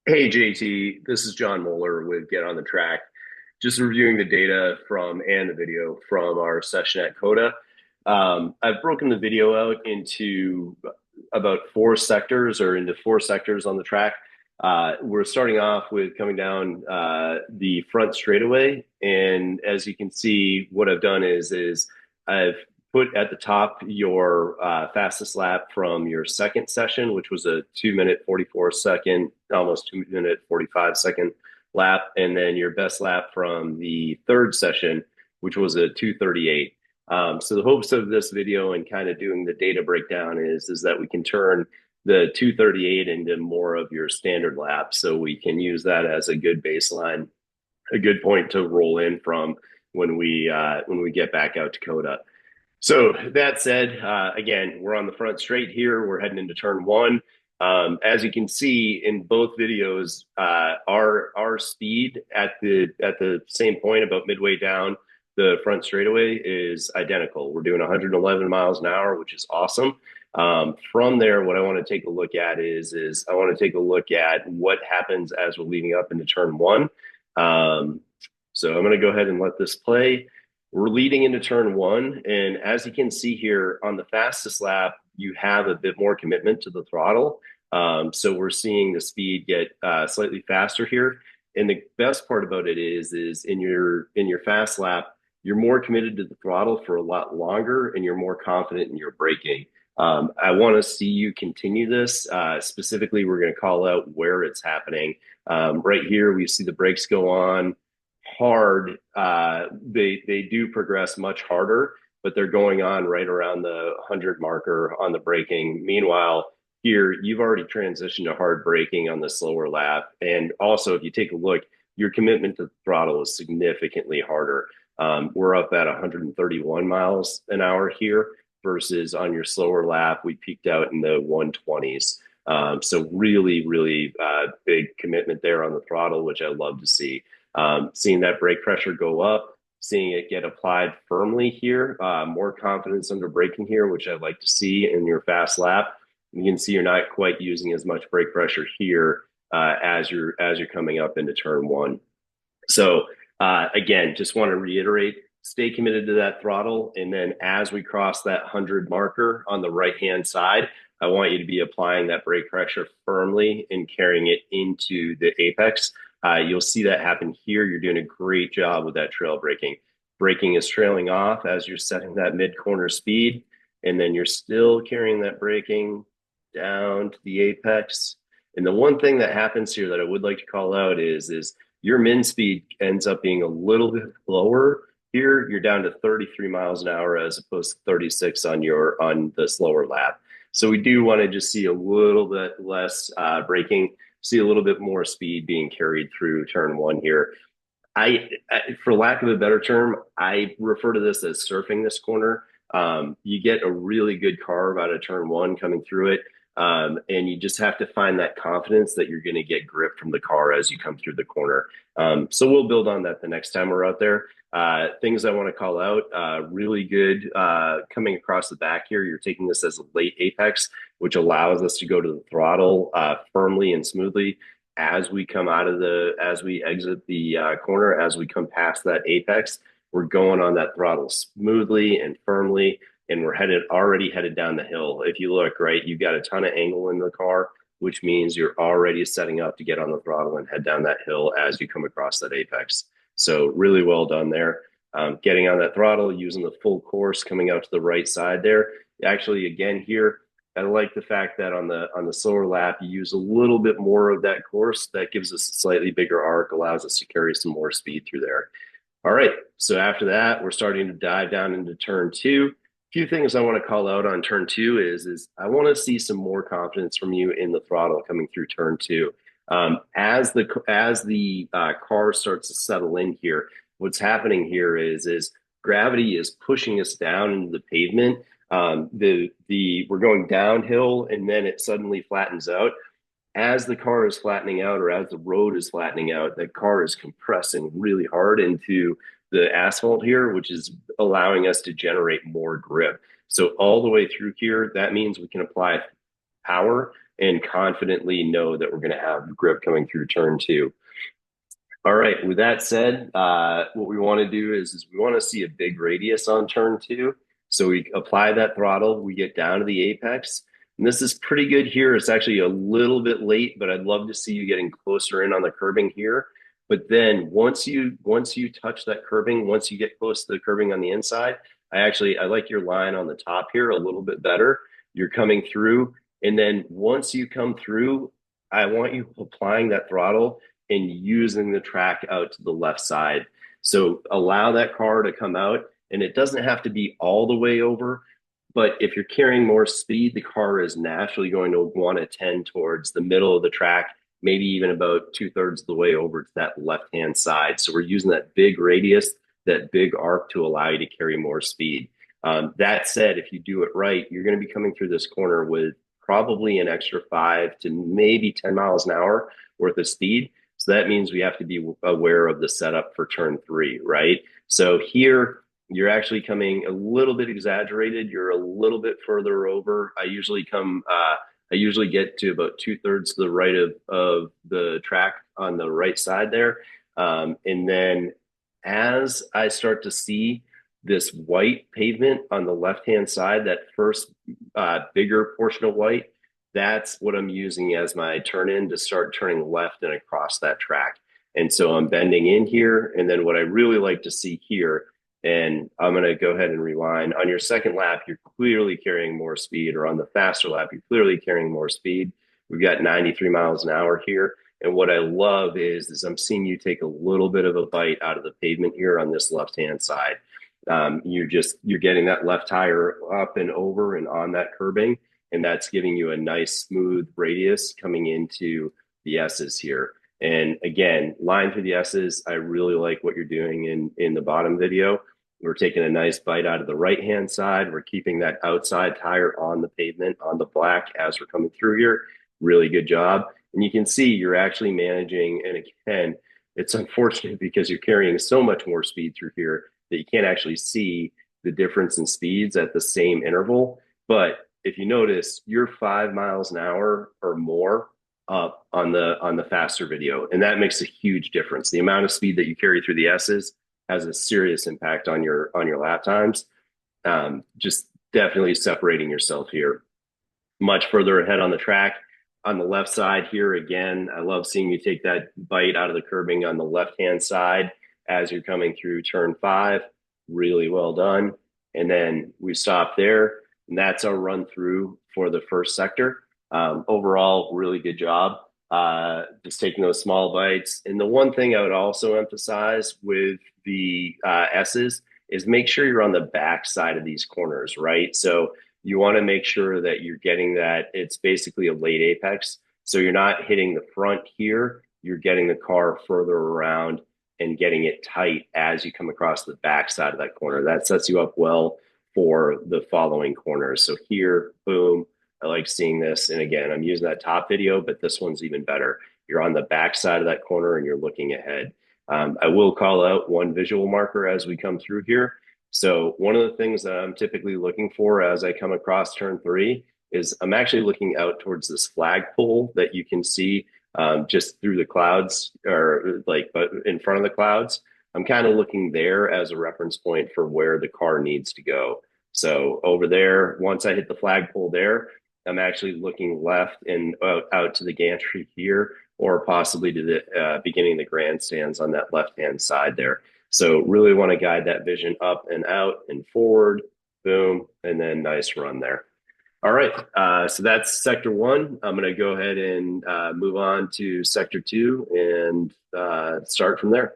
Hey JT, this is John Moeller with Get on the Track. Just reviewing the data from and the video from our session at COTA. I've broken the video out into about four sectors or into four sectors on the track. We're starting off with coming down the front straightaway. And as you can see, what I've done is I've put at the top your fastest lap from your second session, which was a 2 minute 44 second, almost 2 minute 45 second lap, and then your best lap from the third session, which was a 2:38. So the hopes of this video and kind of doing the data breakdown is that we can turn the 2:38 into more of your standard lap, so we can use that as a good baseline, a good point to roll in from when we get back out to COTA. So that said, again, we're on the front straight here. We're heading into turn one. As you can see in both videos, our speed at the same point, about midway down the front straightaway, is identical. We're doing 111 miles an hour, which is awesome. From there, what I want to take a look at is I want to take a look at what happens as we're leading up into turn one. So I'm going to go ahead and let this play. We're leading into turn one, and as you can see here on the fastest lap, you have a bit more commitment to the throttle. So we're seeing the speed get slightly faster here. And the best part about it is in your fast lap, you're more committed to the throttle for a lot longer, and you're more confident in your braking. I want to see you continue this. Specifically, we're going to call out where it's happening. Right here, we see the brakes go on hard. They do progress much harder, but they're going on right around the 100 marker on the braking. Meanwhile, here you've already transitioned to hard braking on the slower lap, and also if you take a look, your commitment to the throttle is significantly harder. We're up at 131 miles an hour here versus on your slower lap we peaked out in the 120s. So really big commitment there on the throttle, which I love to see. Seeing that brake pressure go up, seeing it get applied firmly here, more confidence under braking here, which I'd like to see in your fast lap. You can see you're not quite using as much brake pressure here as you're coming up into turn one. So again, just want to reiterate, stay committed to that throttle. And then as we cross that 100 marker on the right-hand side, I want you to be applying that brake pressure firmly and carrying it into the apex. You'll see that happen here. You're doing a great job with that trail braking. Braking is trailing off as you're setting that mid-corner speed, and then you're still carrying that braking down to the apex. And the one thing that happens here that I would like to call out is your min speed ends up being a little bit lower here. You're down to 33 miles an hour as opposed to 36 on the slower lap. So we do want to just see a little bit less braking, see a little bit more speed being carried through turn one here. For lack of a better term, I refer to this as surfing this corner. You get a really good carve out of turn one coming through it. And you just have to find that confidence that you're going to get grip from the car as you come through the corner. So we'll build on that the next time we're out there. Things I want to call out, really good coming across the back here. You're taking this as a late apex, which allows us to go to the throttle firmly and smoothly as we exit the corner, as we come past that apex. We're going on that throttle smoothly and firmly, and we're already headed down the hill. If you look, right, you've got a ton of angle in the car, which means you're already setting up to get on the throttle and head down that hill as you come across that apex. So really well done there. Getting on that throttle, using the full course, coming out to the right side there. Actually, again here, I like the fact that on the slower lap, you use a little bit more of that course. That gives us a slightly bigger arc, allows us to carry some more speed through there. All right, so after that, we're starting to dive down into turn two. Few things I want to call out on turn two is I want to see some more confidence from you in the throttle coming through turn two. As the car starts to settle in here, what's happening here is gravity is pushing us down into the pavement. We're going downhill, and then it suddenly flattens out. As the car is flattening out, or as the road is flattening out, the car is compressing really hard into the asphalt here, which is allowing us to generate more grip. So all the way through here, that means we can apply power and confidently know that we're going to have grip coming through turn two. All right. With that said, what we want to do is we want to see a big radius on turn two. So we apply that throttle, we get down to the apex. And this is pretty good here. It's actually a little bit late, but I'd love to see you getting closer in on the curbing here. But then once you touch that curbing, once you get close to the curbing on the inside, I like your line on the top here a little bit better. You're coming through, and then once you come through, I want you applying that throttle and using the track out to the left side. So allow that car to come out, and it doesn't have to be all the way over. But if you're carrying more speed, the car is naturally going to want to tend towards the middle of the track, maybe even about 2/3 of the way over to that left-hand side. So we're using that big radius, that big arc to allow you to carry more speed. That said, if you do it right, you're going to be coming through this corner with probably an extra 5 to maybe 10 miles an hour worth of speed. So that means we have to be aware of the setup for turn three, right? So here, you're actually coming a little bit exaggerated. You're a little bit further over. I usually get to about 2/3 to the right of the track on the right side there. And then as I start to see this white pavement on the left-hand side, that first bigger portion of white, that's what I'm using as my turn in to start turning left and across that track. And so I'm bending in here. And then what I really like to see here, and I'm going to go ahead and rewind. On your second lap, you're clearly carrying more speed, or on the faster lap, you're clearly carrying more speed. We've got 93 miles an hour here. And what I love is I'm seeing you take a little bit of a bite out of the pavement here on this left-hand side. You're getting that left tire up and over and on that curbing, and that's giving you a nice smooth radius coming into the S's here. And again, line through the S's, I really like what you're doing in the bottom video. We're taking a nice bite out of the right-hand side. We're keeping that outside tire on the pavement, on the black as we're coming through here. Really good job. And you can see you're actually managing, and again, it's unfortunate because you're carrying so much more speed through here that you can't actually see the difference in speeds at the same interval. But if you notice, you're 5 miles an hour or more up on the faster video, and that makes a huge difference. The amount of speed that you carry through the S's has a serious impact on your lap times. Just definitely separating yourself here. Much further ahead on the track, on the left side here, again, I love seeing you take that bite out of the curbing on the left-hand side as you're coming through turn 5. Really well done. And then we stop there, and that's our run through for the first sector. Overall, really good job. Just taking those small bites. And the one thing I would also emphasize with the S's is make sure you're on the back side of these corners, right? So you want to make sure that you're getting that. It's basically a late apex. So you're not hitting the front here. You're getting the car further around and getting it tight as you come across the back side of that corner. That sets you up well for the following corners. So here, boom, I like seeing this. And again, I'm using that top video, but this one's even better. You're on the back side of that corner and you're looking ahead. I will call out one visual marker as we come through here. So one of the things that I'm typically looking for as I come across turn 3 is I'm actually looking out towards this flagpole that you can see just through the clouds, or like but in front of the clouds. I'm kind of looking there as a reference point for where the car needs to go. So over there, once I hit the flagpole there, I'm actually looking left and out to the gantry here, or possibly to the beginning of the grandstands on that left-hand side there. So really want to guide that vision up and out and forward, boom, and then nice run there. All right, so that's sector 1. I'm going to go ahead and move on to sector 2 and start from there.